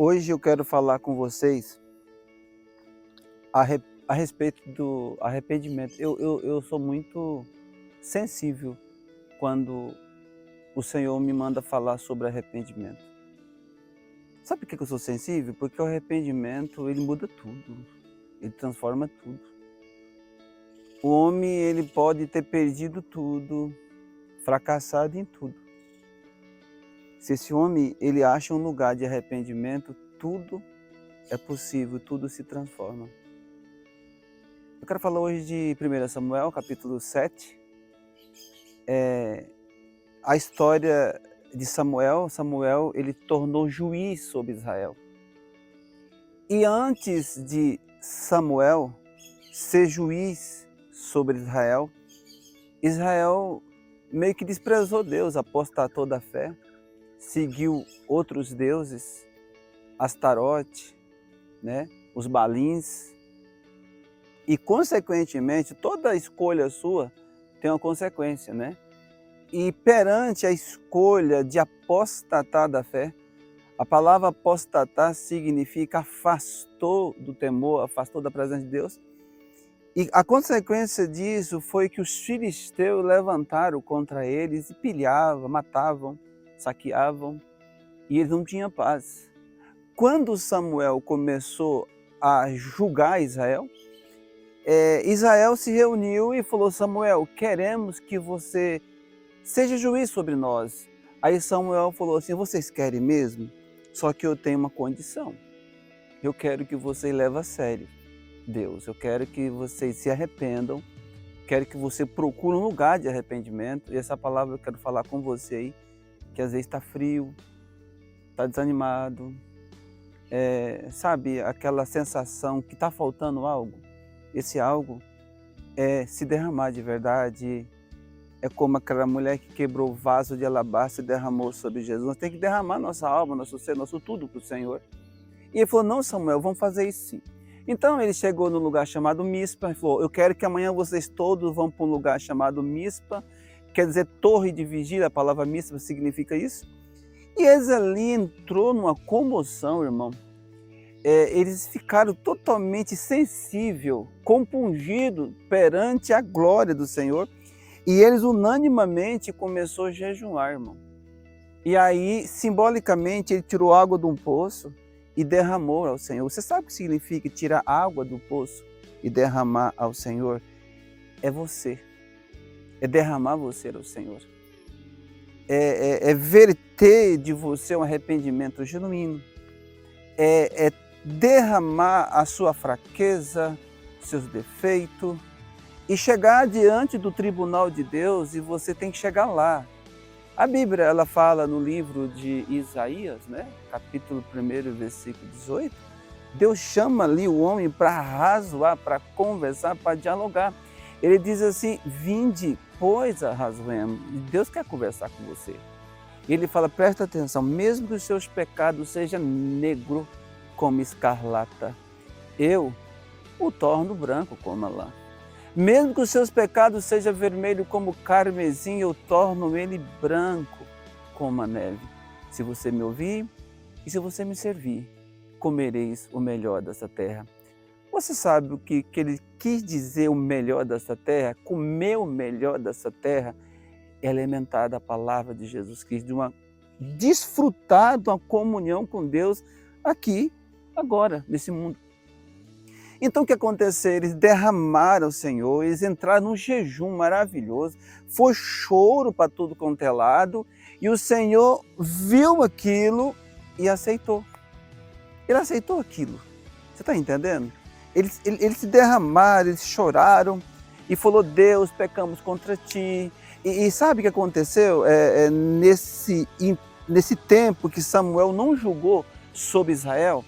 Hoje eu quero falar com vocês a respeito do arrependimento. Eu sou muito sensível quando o Senhor me manda falar sobre arrependimento. Sabe por que eu sou sensível? Porque o arrependimento, ele muda tudo, ele transforma tudo. O homem, ele pode ter perdido tudo, fracassado em tudo. Se esse homem, ele acha um lugar de arrependimento, tudo é possível, tudo se transforma. Eu quero falar hoje de 1 Samuel, capítulo 7. A história de Samuel. Samuel, ele tornou juiz sobre Israel. E antes de Samuel ser juiz sobre Israel, Israel meio que desprezou Deus, apostatou da fé, seguiu outros deuses, Astarote, os Balins. E, consequentemente, toda escolha sua tem uma consequência, E perante a escolha de apostatar da fé, a palavra apostatar significa afastou do temor, afastou da presença de Deus. E a consequência disso foi que os filisteus levantaram contra eles e pilhavam, matavam, saqueavam, e eles não tinham paz. Quando Samuel começou a julgar Israel, Israel se reuniu e falou: Samuel, queremos que você seja juiz sobre nós. Aí Samuel falou assim: vocês querem mesmo? Só que eu tenho uma condição. Eu quero que vocês levem a sério Deus. Eu quero que vocês se arrependam. Quero que você procure um lugar de arrependimento. E essa palavra eu quero falar com você aí, que às vezes está frio, está desanimado. Sabe aquela sensação que está faltando algo? Esse algo é se derramar de verdade. É como aquela mulher que quebrou o vaso de alabastro e derramou sobre Jesus. Nós temos que derramar nossa alma, nosso ser, nosso tudo para o Senhor. E ele falou: não, Samuel, vamos fazer isso sim. Então ele chegou no lugar chamado Mispa e falou: eu quero que amanhã vocês todos vão para um lugar chamado Mispa, quer dizer torre de vigília. A palavra Mispa significa isso. E eles ali entrou numa comoção, irmão. Eles ficaram totalmente sensíveis, compungidos perante a glória do Senhor. E eles unanimamente começaram a jejuar, irmão. E aí, simbolicamente, ele tirou água de um poço e derramou ao Senhor. Você sabe o que significa tirar água do poço e derramar ao Senhor? É você. É derramar você ao Senhor. É verter de você um arrependimento genuíno. É derramar a sua fraqueza, seus defeitos, e chegar diante do tribunal de Deus, e você tem que chegar lá. A Bíblia, ela fala no livro de Isaías, capítulo 1, versículo 18, Deus chama ali o homem para arrazoar, para conversar, para dialogar. Ele diz assim: vinde, pois arrazoemos. E Deus quer conversar com você. Ele fala: presta atenção, mesmo que os seus pecados sejam negros como escarlata, eu o torno branco como a lã. Mesmo que os seus pecados sejam vermelhos como carmesim, eu torno ele branco como a neve. Se você me ouvir e se você me servir, comereis o melhor dessa terra. Você sabe o que ele quis dizer, o melhor dessa terra? Comer o melhor dessa terra é alimentar da palavra de Jesus Cristo, desfrutar de uma comunhão com Deus aqui, agora, nesse mundo. Então o que aconteceu? Eles derramaram o Senhor, eles entraram num jejum maravilhoso, foi choro para tudo quanto é lado, e o Senhor viu aquilo e aceitou. Ele aceitou aquilo. Você está entendendo? Eles se derramaram, eles choraram e falou: Deus, pecamos contra ti. E sabe o que aconteceu? Nesse tempo que Samuel não julgou sobre Israel,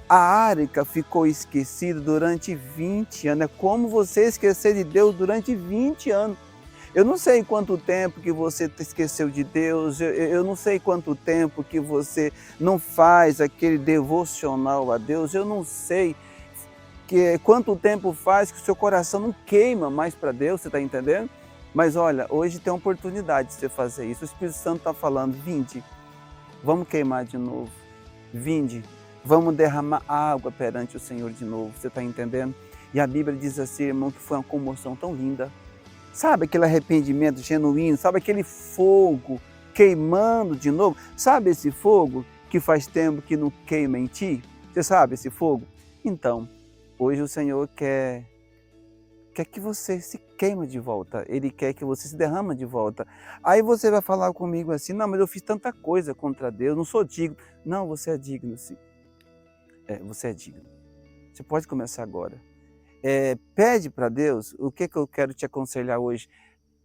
a arca ficou esquecida durante 20 anos. É como você esquecer de Deus durante 20 anos. Eu não sei quanto tempo que você esqueceu de Deus, eu não sei quanto tempo que você não faz aquele devocional a Deus, eu não sei quanto tempo faz que o seu coração não queima mais para Deus, você está entendendo? Mas olha, hoje tem a oportunidade de você fazer isso. O Espírito Santo está falando: vinde, vamos queimar de novo. Vinde, Vamos derramar água perante o Senhor de novo, você está entendendo? E a Bíblia diz assim, irmão, que foi uma comoção tão linda. Sabe aquele arrependimento genuíno? Sabe aquele fogo queimando de novo? Sabe esse fogo que faz tempo que não queima em ti? Você sabe esse fogo? Então, hoje o Senhor quer que você se queima de volta. Ele quer que você se derrama de volta. Aí você vai falar comigo assim, não, mas eu fiz tanta coisa contra Deus, não sou digno. Não, você é digno sim. Você é digno. Você pode começar agora. Pede para Deus, o que eu quero te aconselhar hoje?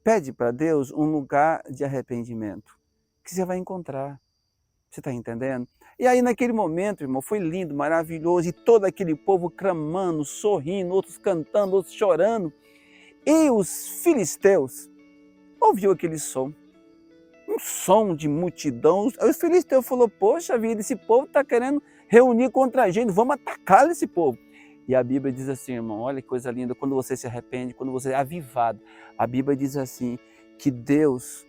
Pede para Deus um lugar de arrependimento, que você vai encontrar. Você está entendendo? E aí naquele momento, irmão, foi lindo, maravilhoso, e todo aquele povo clamando, sorrindo, outros cantando, outros chorando. E os filisteus ouviu aquele som, um som de multidão. Os filisteus falou, poxa vida, esse povo está querendo reunir contra a gente, vamos atacar esse povo. E a Bíblia diz assim, irmão, olha que coisa linda, quando você se arrepende, quando você é avivado, a Bíblia diz assim, que Deus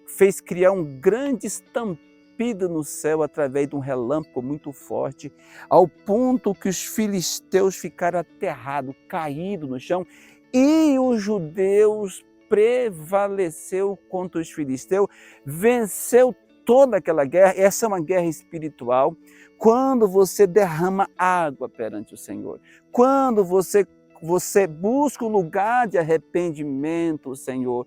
fez criar um grande estampido no céu através de um relâmpago muito forte, ao ponto que os filisteus ficaram aterrados, caídos no chão, e os judeus prevaleceu contra os filisteus, venceu toda aquela guerra. Essa é uma guerra espiritual. Quando você derrama água perante o Senhor, quando você busca um lugar de arrependimento, Senhor,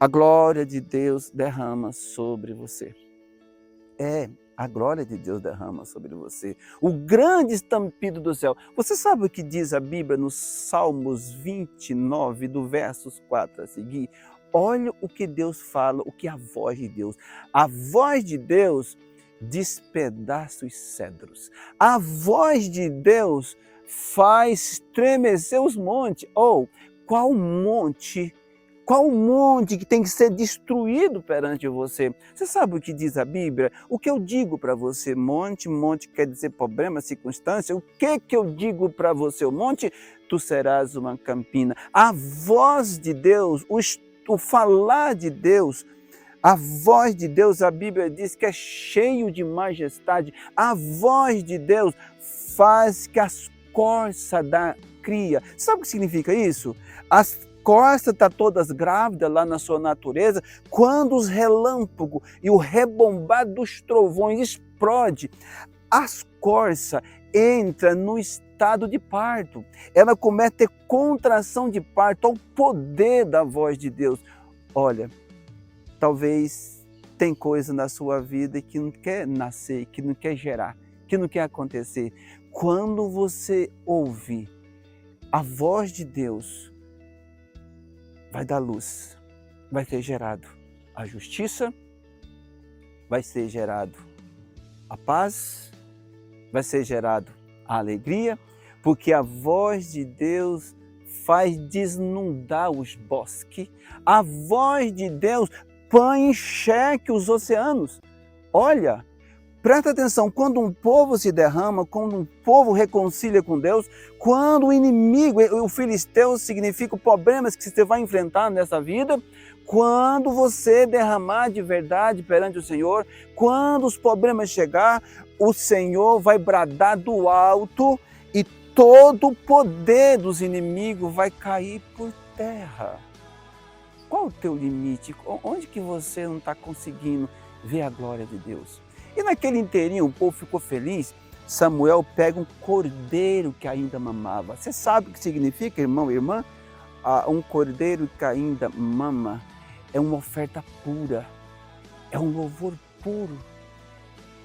a glória de Deus derrama sobre você. A glória de Deus derrama sobre você. O grande estampido do céu. Você sabe o que diz a Bíblia nos Salmos 29, do versos 4 a seguir? Olha o que Deus fala, o que é a voz de Deus. A voz de Deus despedaça os cedros. A voz de Deus faz estremecer os montes. Qual monte que tem que ser destruído perante você? Você sabe o que diz a Bíblia? O que eu digo para você? Monte quer dizer problema, circunstância. O que eu digo para você? O monte, tu serás uma campina. A voz de Deus, o falar de Deus, a voz de Deus, a Bíblia diz que é cheio de majestade. A voz de Deus faz que as corças da cria. Sabe o que significa isso? As corças estão todas grávidas lá na sua natureza. Quando os relâmpagos e o rebombar dos trovões explode, as corças entram no estado de parto. Ela começa a ter contração de parto ao poder da voz de Deus. Olha, talvez tem coisa na sua vida que não quer nascer, que não quer gerar, que não quer acontecer. Quando você ouve a voz de Deus, vai dar luz, vai ser gerado a justiça, vai ser gerado a paz, vai ser gerado a alegria, porque a voz de Deus faz desnudar os bosques, a voz de Deus põe em xeque os oceanos. Olha, presta atenção, quando um povo se derrama, quando um povo reconcilia com Deus, quando o inimigo, o filisteu significa problemas que você vai enfrentar nessa vida, quando você derramar de verdade perante o Senhor, quando os problemas chegar, o Senhor vai bradar do alto e todo o poder dos inimigos vai cair por terra. Qual o teu limite? Onde que você não está conseguindo ver a glória de Deus? E naquele inteirinho o povo ficou feliz. Samuel pega um cordeiro que ainda mamava. Você sabe o que significa, irmão e irmã? Um cordeiro que ainda mama é uma oferta pura, é um louvor puro.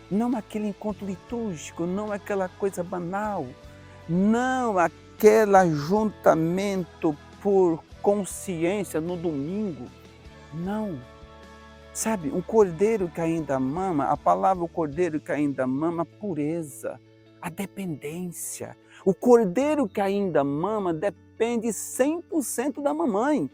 Não aquele encontro litúrgico, não aquela coisa banal, não aquele ajuntamento por consciência no domingo, não. Sabe, um cordeiro que ainda mama, a palavra o cordeiro que ainda mama, a pureza, a dependência. O cordeiro que ainda mama depende 100% da mamãe.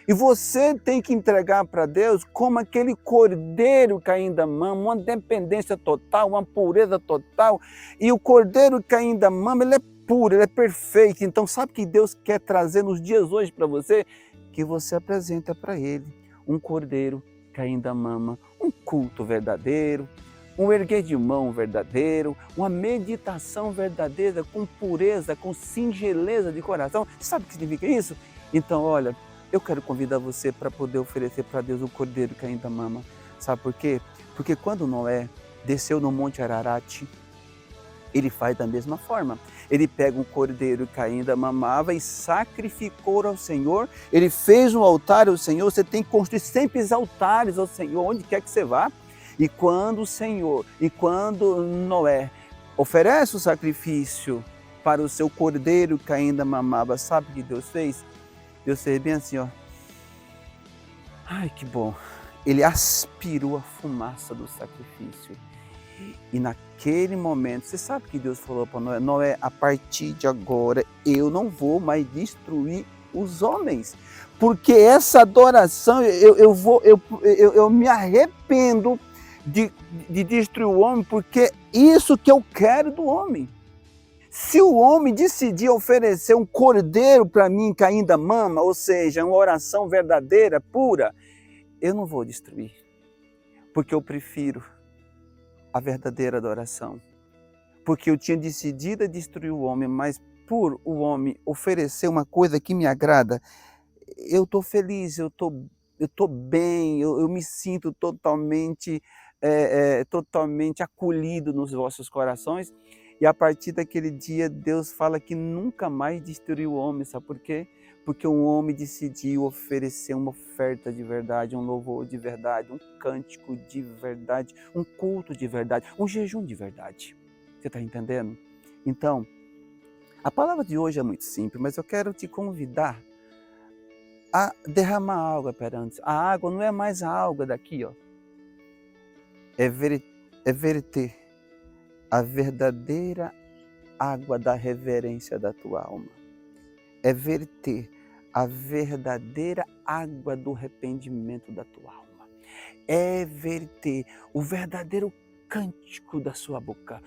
E você tem que entregar para Deus como aquele cordeiro que ainda mama, uma dependência total, uma pureza total. E o cordeiro que ainda mama, ele é puro, ele é perfeito. Então sabe o que Deus quer trazer nos dias hoje para você? Que você apresenta para Ele um cordeiro que ainda mama, um culto verdadeiro, um erguer de mão verdadeiro, uma meditação verdadeira, com pureza, com singeleza de coração. Sabe o que significa isso? Então, olha, eu quero convidar você para poder oferecer para Deus o cordeiro que ainda mama. Sabe por quê? Porque quando Noé desceu no Monte Ararat, ele faz da mesma forma. Ele pega um cordeiro que ainda mamava e sacrificou ao Senhor. Ele fez um altar ao Senhor. Você tem que construir sempre altares ao Senhor, onde quer que você vá. E quando o Senhor, e quando Noé oferece o sacrifício para o seu cordeiro que ainda mamava, sabe o que Deus fez? Deus fez bem assim, ó. Ai, que bom. Ele aspirou a fumaça do sacrifício. E naquele momento, você sabe que Deus falou para Noé? Noé, a partir de agora, eu não vou mais destruir os homens. Porque essa adoração, eu me arrependo de destruir o homem, porque isso que eu quero do homem. Se o homem decidir oferecer um cordeiro para mim que ainda mama, ou seja, uma oração verdadeira, pura, eu não vou destruir. Porque eu prefiro a verdadeira adoração. Porque eu tinha decidido destruir o homem, mas por o homem oferecer uma coisa que me agrada, eu estou feliz, eu estou bem, eu me sinto totalmente acolhido nos vossos corações. E a partir daquele dia, Deus fala que nunca mais destruiu o homem, sabe por quê? Porque um homem decidiu oferecer uma oferta de verdade, um louvor de verdade, um cântico de verdade, um culto de verdade, um jejum de verdade. Você está entendendo? Então, a palavra de hoje é muito simples, mas eu quero te convidar a derramar água perante. A água não é mais a água daqui, ó. É verter a verdadeira água da reverência da tua alma. É verter a verdadeira água do arrependimento da tua alma. É verter o verdadeiro cântico da sua boca.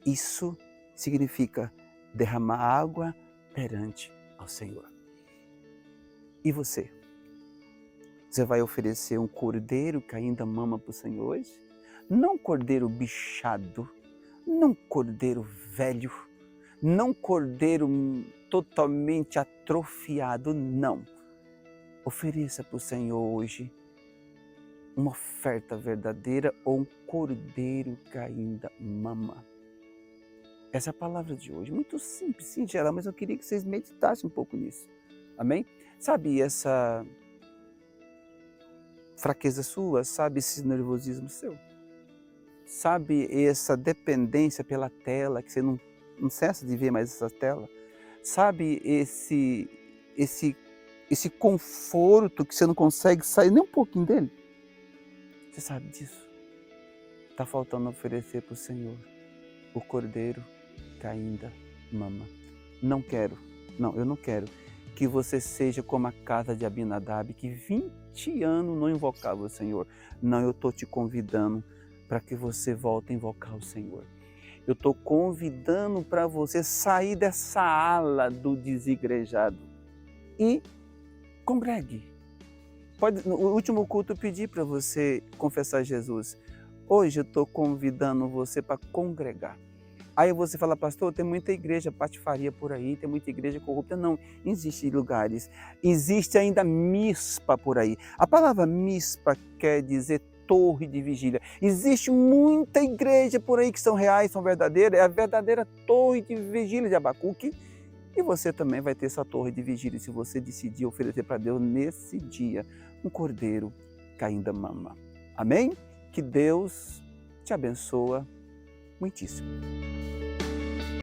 Isso significa derramar água perante ao Senhor. E você? Você vai oferecer um cordeiro que ainda mama para o Senhor hoje? Não cordeiro bichado, não cordeiro velho, não cordeiro totalmente atrofiado, não. Ofereça para o Senhor hoje uma oferta verdadeira ou um cordeiro que ainda mama. Essa é a palavra de hoje, muito simples, singela, mas eu queria que vocês meditassem um pouco nisso. Amém? Sabe essa fraqueza sua? Sabe esse nervosismo seu? Sabe essa dependência pela tela, que você não cessa de ver mais essa tela? Sabe esse conforto que você não consegue sair nem um pouquinho dele? Você sabe disso? Está faltando oferecer para o Senhor o cordeiro que ainda mama. Eu não quero que você seja como a casa de Abinadab, que 20 anos não invocava o Senhor. Não, eu estou te convidando para que você volte a invocar o Senhor. Eu estou convidando para você sair dessa ala do desigrejado e congregue. No último culto eu pedi para você confessar Jesus. Hoje eu estou convidando você para congregar. Aí você fala, pastor, tem muita igreja patifaria por aí, tem muita igreja corrupta. Não, existem lugares. Existe ainda mispa por aí. A palavra mispa quer dizer torre de vigília. Existe muita igreja por aí que são reais, são verdadeiras. É a verdadeira torre de vigília de Abacuque. E você também vai ter essa torre de vigília se você decidir oferecer para Deus nesse dia um cordeiro que ainda mama. Amém? Que Deus te abençoe muitíssimo.